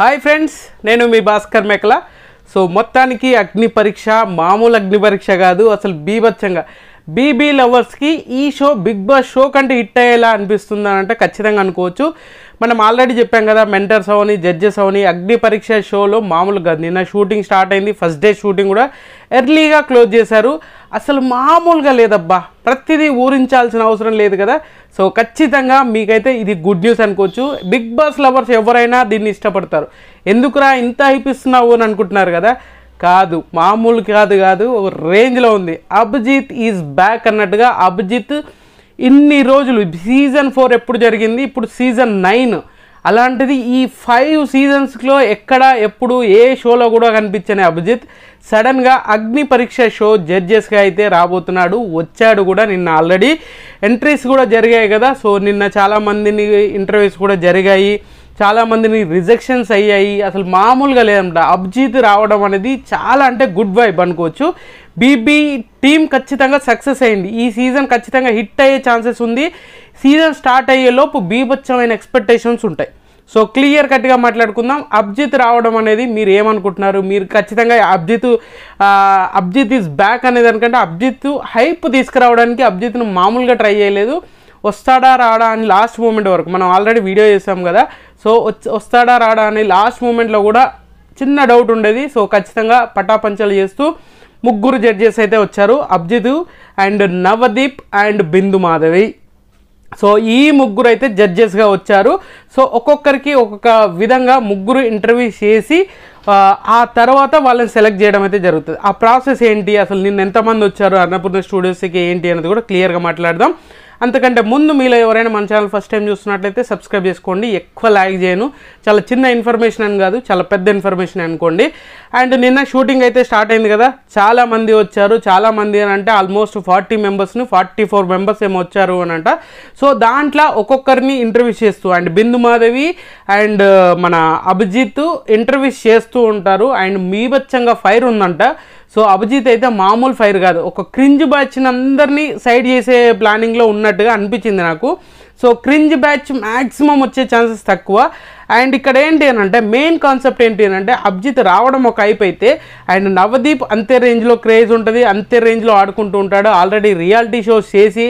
Hi friends, నేను మీ భాస్కర్ మేకల. So మొత్తానికి అగ్ని పరీక్ష మామూలు అగ్ని పరీక్ష కాదు, అసలు బీభత్సంగా బీబీ లవర్స్కి ఈ షో బిగ్ బాస్ షో కంటే హిట్ అయ్యేలా అనిపిస్తుంది అని అంటే ఖచ్చితంగా అనుకోవచ్చు. మనం ఆల్రెడీ చెప్పాం కదా, మెంటర్స్ అవని జడ్జెస్ అవని అగ్ని పరీక్ష షోలో మామూలుగా నిన్న షూటింగ్ స్టార్ట్ అయింది. ఫస్ట్ డే షూటింగ్ కూడా ఎర్లీగా క్లోజ్ చేశారు. అసలు మామూలుగా లేదబ్బా, ప్రతిదీ ఊరించాల్సిన అవసరం లేదు కదా. సో ఖచ్చితంగా మీకైతే ఇది గుడ్ న్యూస్ అనుకోవచ్చు. బిగ్ బాస్ లవర్స్ ఎవరైనా దీన్ని ఇష్టపడతారు. ఎందుకురా ఇంత హైపిస్తున్నావు అని అనుకుంటున్నారు కదా, కాదు మామూలు కాదు ఒక రేంజ్లో ఉంది. అభిజిత్ ఈజ్ బ్యాక్ అన్నట్టుగా. అభిజిత్ ఇన్ని రోజులు సీజన్ 4 ఎప్పుడు జరిగింది, ఇప్పుడు సీజన్ 9. అలాంటిది ఈ 5 సీజన్స్లో ఎక్కడ ఎప్పుడు ఏ షోలో కూడా కనిపించని అభిజిత్ సడన్గా అగ్ని పరీక్ష షో జడ్జెస్గా అయితే రాబోతున్నాడు. వచ్చాడు కూడా. నిన్న ఆల్రెడీ ఎంట్రీస్ కూడా జరిగాయి కదా. సో నిన్న చాలామందిని ఇంటర్వ్యూస్ కూడా జరిగాయి, చాలామందిని రిజెక్షన్స్ అయ్యాయి. అసలు మామూలుగా లేదంట. అభిజిత్ రావడం అనేది చాలా అంటే గుడ్ వైబ్ అనుకోవచ్చు. బీబీ టీం ఖచ్చితంగా సక్సెస్ అయింది. ఈ సీజన్ ఖచ్చితంగా హిట్ అయ్యే ఛాన్సెస్ ఉంది. సీజన్ స్టార్ట్ అయ్యేలోపు బీభత్సమైన ఎక్స్పెక్టేషన్స్ ఉంటాయి. సో క్లియర్ కట్గా మాట్లాడుకుందాం. అభిజిత్ రావడం అనేది మీరు ఏమనుకుంటున్నారు? మీరు ఖచ్చితంగా అభిజిత్ ఈజ్ బ్యాక్ అనే దానికంటే అభిజిత్ హైప్ తీసుకురావడానికి అభిజిత్ను మామూలుగా ట్రై చేయలేదు. వస్తాడా రాడా అని లాస్ట్ మూమెంట్ వరకు మనం ఆల్రెడీ వీడియో చేసాం కదా. సో వస్తాడా రాడా అని లాస్ట్ మూమెంట్లో కూడా చిన్న డౌట్ ఉండేది. సో ఖచ్చితంగా పటాపంచలు చేస్తూ 3 జడ్జెస్ అయితే వచ్చారు. Abhijit and Navdeep and Bindu Madhavi. So ఈ 3 అయితే జడ్జెస్గా వచ్చారు. సో ఒక్కొక్కరికి ఒక్కొక్క విధంగా 3 ఇంటర్వ్యూ చేసి ఆ తర్వాత వాళ్ళని సెలెక్ట్ చేయడం అయితే జరుగుతుంది. ఆ ప్రాసెస్ ఏంటి, అసలు నిన్న ఎంతమంది వచ్చారు అన్నపూర్ణ స్టూడియోస్కి ఏంటి అనేది కూడా క్లియర్గా మాట్లాడదాం. అంతకంటే ముందు మీలో ఎవరైనా మన ఛానల్ ఫస్ట్ టైం చూస్తున్నట్లయితే సబ్స్క్రైబ్ చేసుకోండి. ఎక్కువ లైక్ చేయను, చాలా చిన్న ఇన్ఫర్మేషన్ అని కాదు, చాలా పెద్ద ఇన్ఫర్మేషన్ అనుకోండి. అండ్ నిన్న షూటింగ్ అయితే స్టార్ట్ అయింది కదా, చాలామంది వచ్చారు. చాలామంది అని అంటే ఆల్మోస్ట్ 40 మెంబర్స్ని 44 మెంబర్స్ ఏమో వచ్చారు అని అంట. సో దాంట్లో ఒక్కొక్కరిని ఇంటర్వ్యూస్ చేస్తూ అండ్ బిందు మాధవి అండ్ మన అభిజిత్ ఇంటర్వ్యూస్ చేస్తూ ఉంటారు. అండ్ బీభత్సంగా ఫైర్ ఉందంట. సో అభిజిత్ అయితే మామూలు ఫైర్ కాదు, ఒక క్రింజ్ బ్యాచ్ని అందరినీ సైడ్ చేసే ప్లానింగ్లో ఉన్నట్టుగా అనిపించింది నాకు. సో క్రింజ్ బ్యాచ్ మ్యాక్సిమం వచ్చే ఛాన్సెస్ తక్కువ. అండ్ ఇక్కడ ఏంటి అని అంటే మెయిన్ కాన్సెప్ట్ ఏంటి అని అంటే అభిజిత్ రావడం ఒక హైప్ అయితే అండ్ నవదీప్ అంతే రేంజ్లో క్రేజ్ ఉంటుంది, అంతే రేంజ్లో ఆడుకుంటూ ఉంటాడు. ఆల్రెడీ రియాలిటీ షోస్ చేసి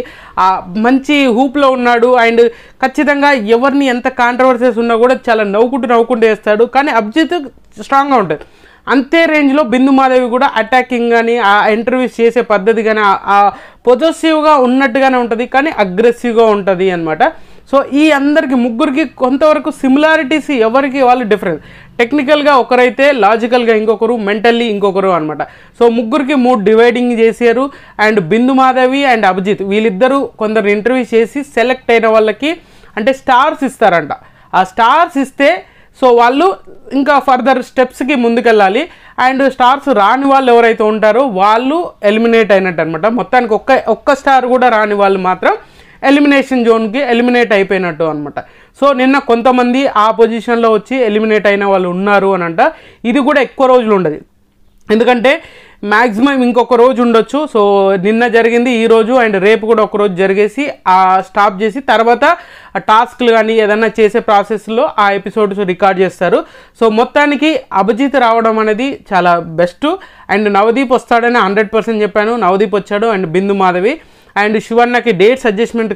మంచి హూప్లో ఉన్నాడు. అండ్ ఖచ్చితంగా ఎవరిని ఎంత కాంట్రవర్సీస్ ఉన్నా కూడా చాలా నవ్వుకుంటూ వేస్తాడు. కానీ అభిజిత్ స్ట్రాంగ్గా ఉంటుంది. అంతే రేంజ్లో బిందు మాధవి కూడా అటాకింగ్ కానీ ఆ ఇంటర్వ్యూస్ చేసే పద్ధతి కానీ ఆ పొజెసివ్గా ఉన్నట్టుగానే ఉంటుంది, కానీ అగ్రెసివ్గా ఉంటుంది అనమాట. సో ఈ అందరికి 3కి కొంతవరకు సిమిలారిటీస్, ఎవరికి వాళ్ళు డిఫరెన్స్. టెక్నికల్గా ఒకరైతే, లాజికల్గా ఇంకొకరు, మెంటల్లీ ఇంకొకరు అనమాట. సో 3కి 3 డివైడింగ్ చేశారు. అండ్ బిందు మాధవి అండ్ అభిజిత్ వీళ్ళిద్దరూ కొందరు ఇంటర్వ్యూ చేసి సెలెక్ట్ అయిన వాళ్ళకి అంటే స్టార్స్ ఇస్తారంట. ఆ స్టార్స్ ఇస్తే సో వాళ్ళు ఇంకా ఫర్దర్ స్టెప్స్కి ముందుకెళ్ళాలి. అండ్ స్టార్స్ రాని వాళ్ళు ఎవరైతే ఉంటారో వాళ్ళు ఎలిమినేట్ అయినట్టు అనమాట. మొత్తానికి ఒక్క స్టార్ కూడా రాని వాళ్ళు మాత్రం ఎలిమినేషన్ జోన్కి ఎలిమినేట్ అయిపోయినట్టు అనమాట. సో నిన్న కొంతమంది ఆ పొజిషన్లో వచ్చి ఎలిమినేట్ అయిన వాళ్ళు ఉన్నారు అని అంట. ఇది కూడా ఎక్కువ రోజులు ఉండదు, ఎందుకంటే మ్యాక్సిమం ఇంకొక రోజు ఉండొచ్చు. సో నిన్న జరిగింది, ఈరోజు అండ్ రేపు కూడా ఒకరోజు జరిగేసి స్టాప్ చేసి తర్వాత టాస్క్లు కానీ ఏదన్నా చేసే ప్రాసెస్లో ఆ ఎపిసోడ్స్ రికార్డ్ చేస్తారు. సో మొత్తానికి అభిజిత్ రావడం అనేది చాలా బెస్ట్. అండ్ నవదీప్ వస్తాడని 100% చెప్పాను. నవదీప్ వచ్చాడు. అండ్ బిందు మాధవి అండ్ శివన్నకి డేట్స్ అడ్జస్ట్మెంట్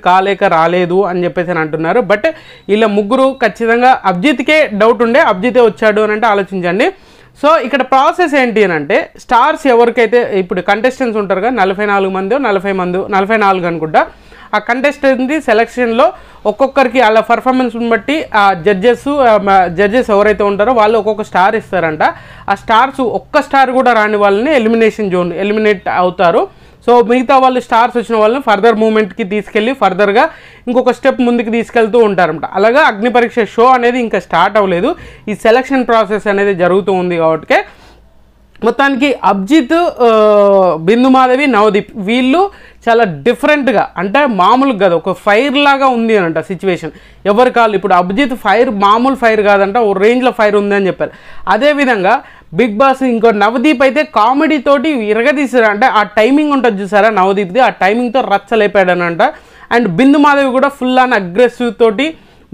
రాలేదు అని చెప్పేసి అని అంటున్నారు. బట్ ఇలా 3 ఖచ్చితంగా అభిజిత్కే డౌట్ ఉండే, అభిజితే వచ్చాడు అని అంటే ఆలోచించండి. సో ఇక్కడ ప్రాసెస్ ఏంటి అని అంటే స్టార్స్ ఎవరికైతే ఇప్పుడు కంటెస్టెంట్స్ ఉంటారు కదా, 44 మందో 40 మందో 44 అనుకుంటా. ఆ కంటెస్టెంట్ సెలక్షన్లో ఒక్కొక్కరికి అలా పర్ఫార్మెన్స్ని బట్టి ఆ జడ్జెస్ ఎవరైతే ఉంటారో వాళ్ళు ఒక్కొక్క స్టార్ ఇస్తారంట. ఆ స్టార్స్ ఒక్క స్టార్ కూడా రాని వాళ్ళని ఎలిమినేట్ అవుతారు. సో మిగతా వాళ్ళు స్టార్స్ వచ్చిన వాళ్ళని ఫర్దర్ మూమెంట్కి తీసుకెళ్ళి ఫర్దర్గా ఇంకొక స్టెప్ ముందుకు తీసుకెళ్తూ ఉంటారన్నమాట. అలాగా అగ్ని పరీక్ష షో అనేది ఇంకా స్టార్ట్ అవ్వలేదు, ఈ సెలక్షన్ ప్రాసెస్ అనేది జరుగుతూ ఉంది. కాబట్టి మొత్తానికి అభిజిత్, బిందు మాధవి, నవదీప్ వీళ్ళు చాలా డిఫరెంట్గా అంటే మామూలుగా కాదు, ఒక ఫైర్ లాగా ఉంది అనంట సిచ్యువేషన్. ఎవరి కాళ్ళు ఇప్పుడు అభిజిత్ ఫైర్ మామూలు ఫైర్ కాదంట, ఓ రేంజ్లో ఫైర్ ఉంది అని చెప్పారు. అదేవిధంగా బిగ్ బాస్ ఇంకో నవదీప్ అయితే కామెడీ తోటి విరగదీసారు. అంటే ఆ టైమింగ్ ఉంటుంది చూసారా నవదీప్ది, ఆ టైమింగ్తో రచ్చలేపాడనంట. అండ్ బిందు మాధవి కూడా ఫుల్ ఆన్ అగ్రెసివ్ తోటి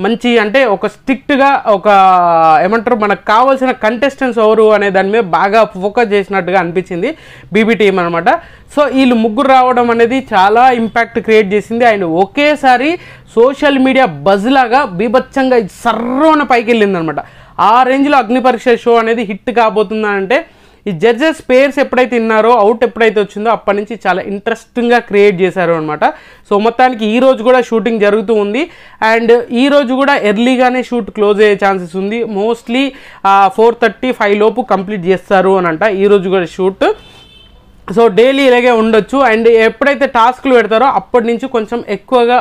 మంచి అంటే ఒక స్ట్రిక్ట్గా ఒక ఏమంటారు మనకు కావాల్సిన కంటెస్టెంట్స్ ఎవరు అనే దాని మీద బాగా ఫోకస్ చేసినట్టుగా అనిపించింది బీబీ టీం అనమాట. సో వీళ్ళు ముగ్గురు రావడం అనేది చాలా ఇంపాక్ట్ క్రియేట్ చేసింది. అండ్ ఒకేసారి సోషల్ మీడియా బజ్ లాగా బీభత్సంగా సర్రోన పైకి వెళ్ళింది అనమాట. ఆ రేంజ్లో అగ్ని పరీక్ష షో అనేది హిట్ కాబోతుందంటే ఈ జడ్జెస్ పేర్స్ ఎప్పుడైతే విన్నారో, అవుట్ ఎప్పుడైతే వచ్చిందో అప్పటి నుంచి చాలా ఇంట్రెస్టింగ్గా క్రియేట్ చేశారు అనమాట. సో మొత్తానికి ఈ రోజు కూడా షూటింగ్ జరుగుతూ ఉంది. అండ్ ఈ రోజు కూడా ఎర్లీగానే షూట్ క్లోజ్ అయ్యే ఛాన్సెస్ ఉంది. మోస్ట్లీ 4:30-5 లోపు కంప్లీట్ చేస్తారు అని అంట ఈ రోజు కూడా షూట్. సో డైలీ ఇలాగే ఉండొచ్చు. అండ్ ఎప్పుడైతే టాస్క్లు పెడతారో అప్పటి నుంచి కొంచెం ఎక్కువగా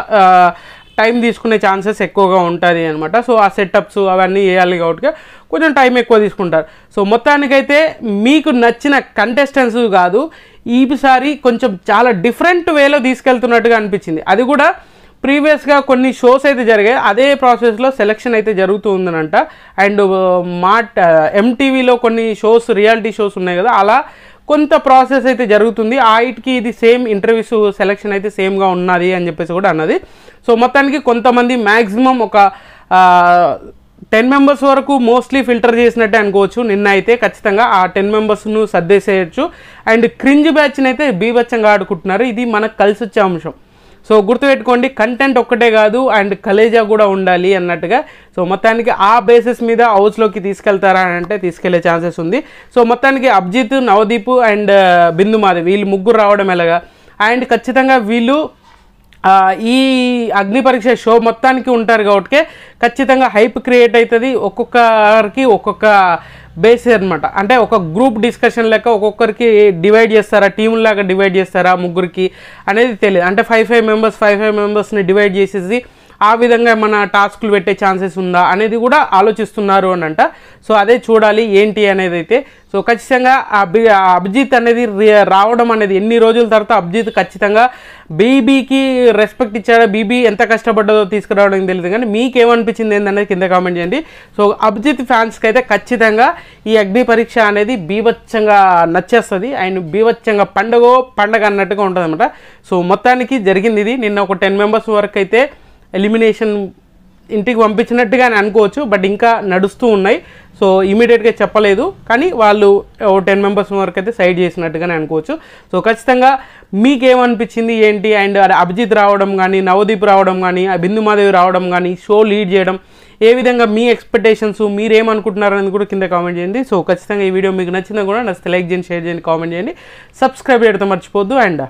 టైం తీసుకునే ఛాన్సెస్ ఎక్కువగా ఉంటుంది అనమాట. సో ఆ సెటప్స్ అవన్నీ వేయాలి కాబట్టి కొంచెం టైం ఎక్కువ తీసుకుంటారు. సో మొత్తానికైతే మీకు నచ్చిన కంటెస్టెంట్స్ కాదు, ఈసారి కొంచెం చాలా డిఫరెంట్ వేలో తీసుకెళ్తున్నట్టుగా అనిపించింది. అది కూడా ప్రీవియస్గా కొన్ని షోస్ అయితే జరిగాయి, అదే ప్రాసెస్లో సెలెక్షన్ అయితే జరుగుతూ ఉందనంట. అండ్ ఎంటీవీలో కొన్ని షోస్ రియాలిటీ షోస్ ఉన్నాయి కదా, అలా కొంత ప్రాసెస్ అయితే జరుగుతుంది. ఆ ఇట్కి ఇది సేమ్ ఇంటర్వ్యూస్ సెలెక్షన్ అయితే సేమ్గా ఉన్నది అని చెప్పేసి కూడా అన్నది. సో మొత్తానికి కొంతమంది మ్యాక్సిమం ఒక 10 మెంబర్స్ వరకు మోస్ట్లీ ఫిల్టర్ చేసినట్టే అనుకోవచ్చు. నిన్న అయితే ఖచ్చితంగా ఆ 10 మెంబర్స్ను సర్దేసేయచ్చు. అండ్ క్రింజ్ బ్యాచ్ని అయితే బీభత్సంగా ఆడుకుంటున్నారు. ఇది మనకు కలిసి వచ్చే అంశం. సో గుర్తుపెట్టుకోండి, కంటెంట్ ఒక్కటే కాదు అండ్ కలేజా కూడా ఉండాలి అన్నట్టుగా. సో మొత్తానికి ఆ బేసిస్ మీద హౌస్లోకి తీసుకెళ్తారా అని అంటే తీసుకెళ్లే ఛాన్సెస్ ఉంది. సో మొత్తానికి అభిజిత్, నవదీప్ అండ్ బిందు మాధవ్ వీళ్ళు ముగ్గురు రావడం ఎలాగా. అండ్ ఖచ్చితంగా వీళ్ళు ఈ అగ్ని పరీక్ష షో మొత్తానికి ఉంటారు కాబట్టి ఖచ్చితంగా హైప్ క్రియేట్ అవుతుంది. ఒక్కొక్కరికి ఒక్కొక్క బేస్ అనమాట. అంటే ఒక గ్రూప్ డిస్కషన్ లెక్క ఒక్కొక్కరికి డివైడ్ చేస్తారా, టీములాగా డివైడ్ చేస్తారా ముగ్గురికి అనేది తెలియదు. అంటే 5 మెంబర్స్ని డివైడ్ చేసేసి ఆ విధంగా మన టాస్క్లు పెట్టే ఛాన్సెస్ ఉందా అనేది కూడా ఆలోచిస్తున్నారు అని అంట. సో అదే చూడాలి ఏంటి అనేది అయితే. సో ఖచ్చితంగా అభిజిత్ అనేది రావడం అనేది ఎన్ని రోజుల తర్వాత అభిజిత్ ఖచ్చితంగా బీబీకి రెస్పెక్ట్ ఇచ్చాడో, బీబీ ఎంత కష్టపడ్డదో తీసుకురావడం తెలియదు. కానీ మీకేమనిపించింది ఏంటనేది కింద కామెంట్ చేయండి. సో అభిజిత్ ఫ్యాన్స్కి అయితే ఖచ్చితంగా ఈ అగ్ని పరీక్ష అనేది బీభత్సంగా నచ్చేస్తుంది. అండ్ బీభత్సంగా పండగ అన్నట్టుగా ఉంటుంది అనమాట. సో మొత్తానికి జరిగింది ఇది. నిన్న ఒక 10 మెంబర్స్ వరకు అయితే ఎలిమినేషన్ ఇంటికి పంపించినట్టుగా అనుకోవచ్చు. బట్ ఇంకా నడుస్తూ ఉన్నాయి. సో ఇమీడియట్గా చెప్పలేదు, కానీ వాళ్ళు 10 మెంబర్స్ వరకు అయితే సైడ్ చేసినట్టుగానే అనుకోవచ్చు. సో ఖచ్చితంగా మీకేమనిపించింది ఏంటి, అండ్ అభిజిత్ రావడం కానీ, నవదీప్ రావడం కానీ, బిందు మాధవి రావడం కానీ, షో లీడ్ చేయడం ఏ విధంగా మీ ఎక్స్పెక్టేషన్స్ మీరేమనుకుంటున్నారు అనేది కూడా కింద కామెంట్ చేయండి. సో ఖచ్చితంగా ఈ వీడియో మీకు నచ్చినా కూడా నచ్చితే లైక్ చేయండి, షేర్ చేయండి, కామెంట్ చేయండి, సబ్స్క్రైబ్ చేయడం మర్చిపోద్దు. అండ్